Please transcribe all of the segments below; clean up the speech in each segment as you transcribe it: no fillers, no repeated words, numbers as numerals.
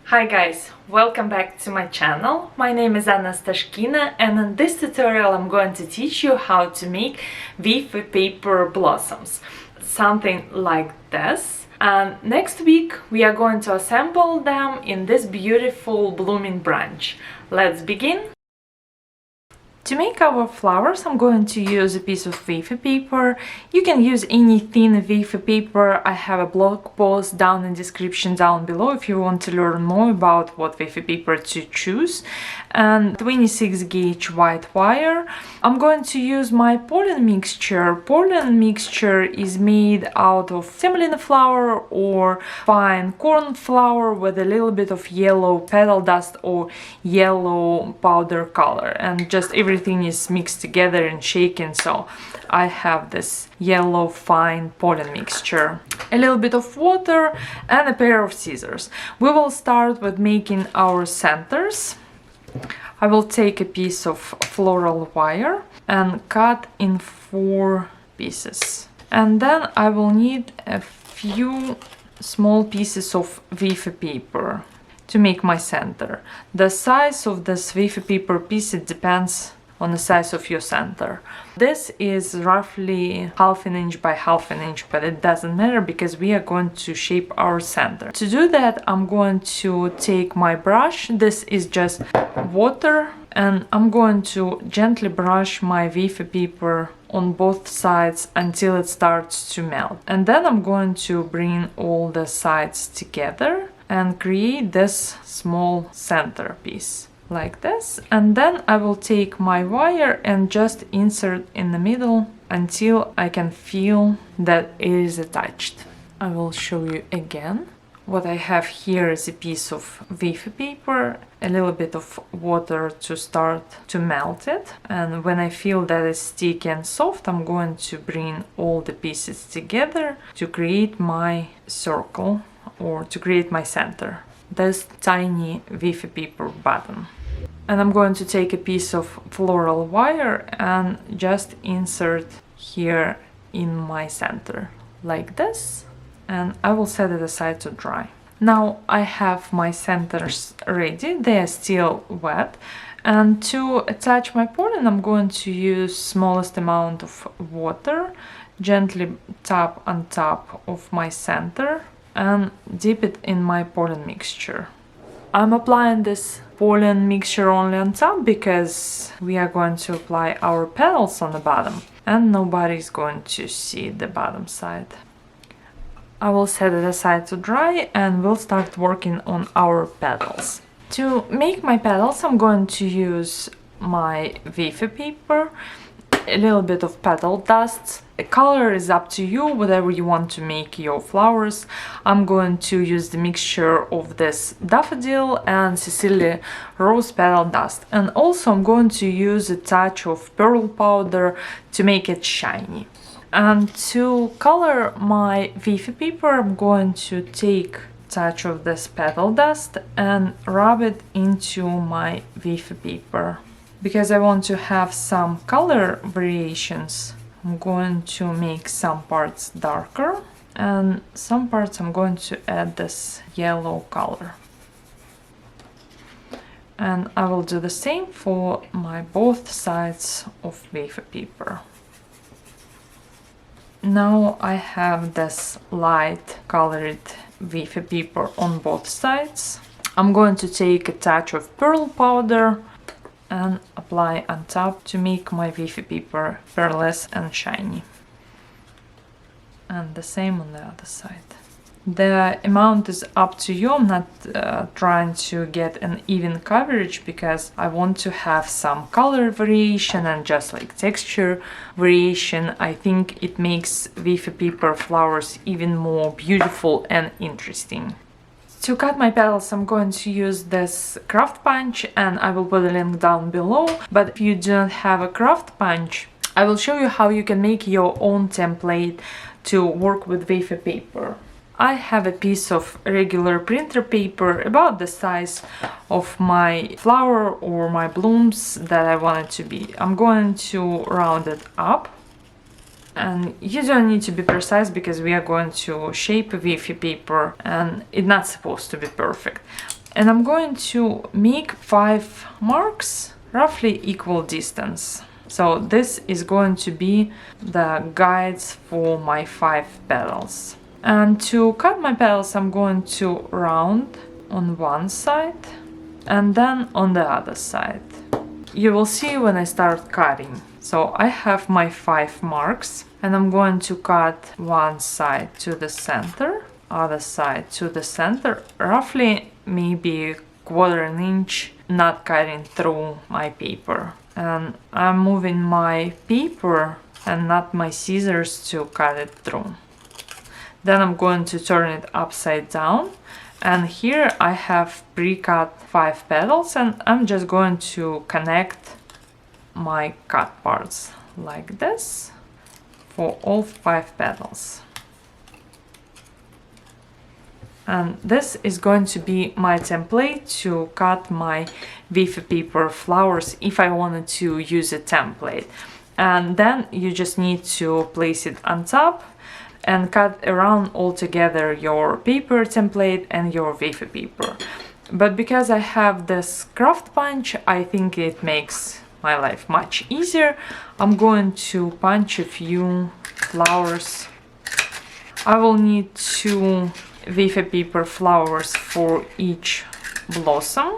Hi guys, welcome back to my channel. My name is Anastashkina, and in this tutorial I'm going to teach you how to make wafer paper blossoms. Something like this. And next week we are going to assemble them in this beautiful blooming branch. Let's begin. To make our flowers, I'm going to use a piece of wafer paper. You can use any thin wafer paper. I have a blog post down in the description down below if you want to learn more about what wafer paper to choose. And 26 gauge white wire. I'm going to use my pollen mixture. Pollen mixture is made out of semolina flour or fine corn flour with a little bit of yellow petal dust or yellow powder color, and just everything is mixed together and shaken. So I have this yellow fine pollen mixture, a little bit of water and a pair of scissors. We will start with making our centers. I will take a piece of floral wire and cut in 4 pieces. And then I will need a few small pieces of wafer paper to make my center. The size of this wafer paper piece, it depends on the size of your center. This is roughly 1/2 inch by 1/2 inch, but it doesn't matter because we are going to shape our center. To do that, I'm going to take my brush. This is just water, and I'm going to gently brush my wafer paper on both sides until it starts to melt. And then I'm going to bring all the sides together and create this small centerpiece like this. And then I will take my wire and just insert in the middle until I can feel that it is attached. I will show you again. What I have here is a piece of wafer paper, a little bit of water to start to melt it. And when I feel that it's sticky and soft, I'm going to bring all the pieces together to create my circle or to create my center. This tiny wafer paper button. And I'm going to take a piece of floral wire and just insert here in my center like this, and I will set it aside to dry. Now I have my centers ready. They are still wet, and to attach my pollen I'm going to use smallest amount of water, gently tap on top of my center and dip it in my pollen mixture. I'm applying this pollen mixture only on top because we are going to apply our petals on the bottom and nobody's going to see the bottom side. I will set it aside to dry and we'll start working on our petals. To make my petals, I'm going to use my wafer paper, a little bit of petal dust. The color is up to you, whatever you want to make your flowers. I'm going to use the mixture of this daffodil and Sicily rose petal dust, and also I'm going to use a touch of pearl powder to make it shiny. And to color my wafer paper, I'm going to take a touch of this petal dust and rub it into my wafer paper. Because I want to have some color variations, I'm going to make some parts darker and some parts I'm going to add this yellow color. And I will do the same for my both sides of wafer paper. Now I have this light colored wafer paper on both sides. I'm going to take a touch of pearl powder and apply on top to make my wafer paper pearlescent and shiny. And the same on the other side. The amount is up to you. I'm not trying to get an even coverage because I want to have some color variation and just like texture variation. I think it makes wafer paper flowers even more beautiful and interesting. To cut my petals, I'm going to use this craft punch and I will put a link down below. But if you don't have a craft punch, I will show you how you can make your own template to work with wafer paper. I have a piece of regular printer paper about the size of my flower or my blooms that I want it to be. I'm going to round it up. And you don't need to be precise because we are going to shape a wafer paper and it's not supposed to be perfect. And I'm going to make 5 marks roughly equal distance. So this is going to be the guides for my 5 petals. And to cut my petals, I'm going to round on one side and then on the other side. You will see when I start cutting. So I have my 5 marks and I'm going to cut one side to the center, other side to the center, roughly maybe 1/4 inch, not cutting through my paper. And I'm moving my paper and not my scissors to cut it through. Then I'm going to turn it upside down. And here I have pre-cut 5 petals and I'm just going to connect my cut parts like this for all 5 petals. And this is going to be my template to cut my wafer paper flowers if I wanted to use a template. And then you just need to place it on top and cut around all together your paper template and your wafer paper. But because I have this craft punch, I think it makes my life much easier. I'm going to punch a few flowers. I will need 2 wafer paper flowers for each blossom.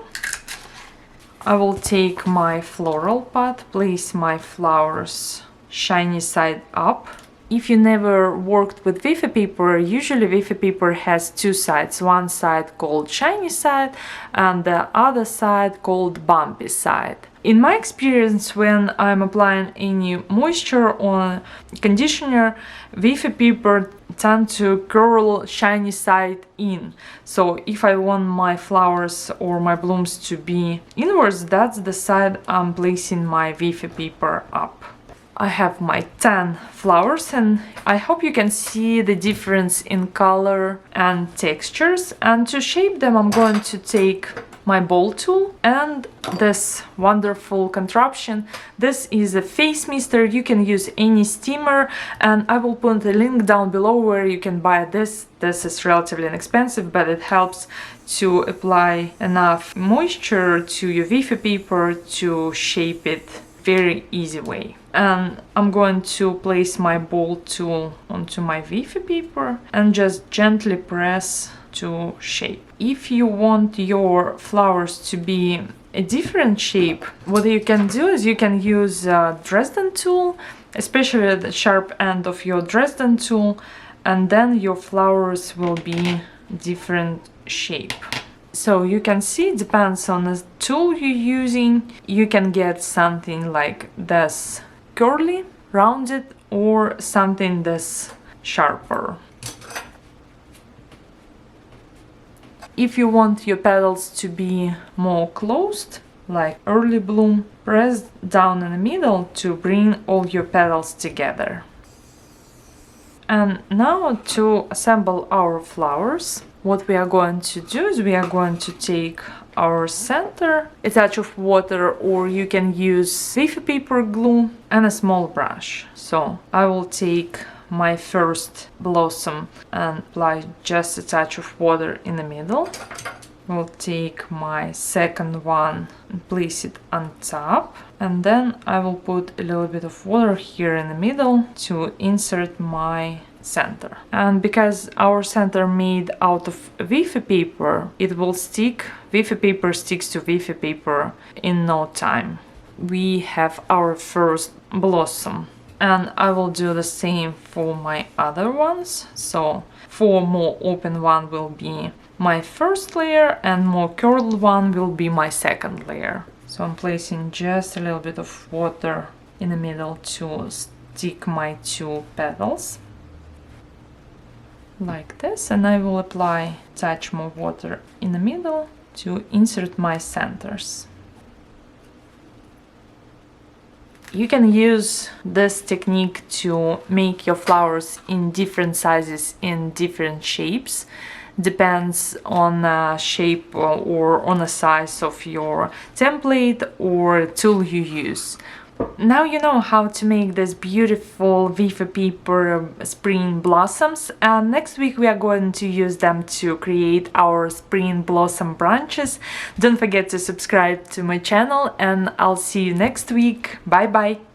I will take my floral pot, place my flowers shiny side up. If you never worked with wafer paper, usually wafer paper has 2 sides. One side called shiny side and the other side called bumpy side. In my experience, when I'm applying any moisture on conditioner, wafer paper tend to curl shiny side in. So if I want my flowers or my blooms to be inwards, that's the side I'm placing my wafer paper up. I have my 10 flowers and I hope you can see the difference in color and textures. And to shape them, I'm going to take my ball tool and this wonderful contraption. This is a face mister. You can use any steamer and I will put a link down below where you can buy this. This is relatively inexpensive, but it helps to apply enough moisture to your wafer paper to shape it very easy way. And I'm going to place my ball tool onto my wafer paper and just gently press to shape. If you want your flowers to be a different shape, what you can do is you can use a Dresden tool, especially the sharp end of your Dresden tool, and then your flowers will be different shape. So you can see it depends on the tool you're using. You can get something like this curly, rounded, or something this sharper. If you want your petals to be more closed, like early bloom, press down in the middle to bring all your petals together. And now to assemble our flowers, what we are going to do is we are going to take our center, a touch of water, or you can use wafer paper glue and a small brush. So I will take my first blossom and apply just a touch of water in the middle. We'll take my second one and place it on top, and then I will put a little bit of water here in the middle to insert my center. And because our center made out of wafer paper, it will stick. Wafer paper sticks to wafer paper in no time. We have our first blossom, and I will do the same for my other ones. So 4 more open one will be my first layer and more curled one will be my second layer. So I'm placing just a little bit of water in the middle to stick my 2 petals like this, and I will apply a touch more water in the middle to insert my centers. You can use this technique to make your flowers in different sizes, in different shapes. Depends on the shape or on the size of your template or tool you use. Now you know how to make this beautiful wafer paper spring blossoms, and next week we are going to use them to create our spring blossom branches. Don't forget to subscribe to my channel, and I'll see you next week. Bye bye!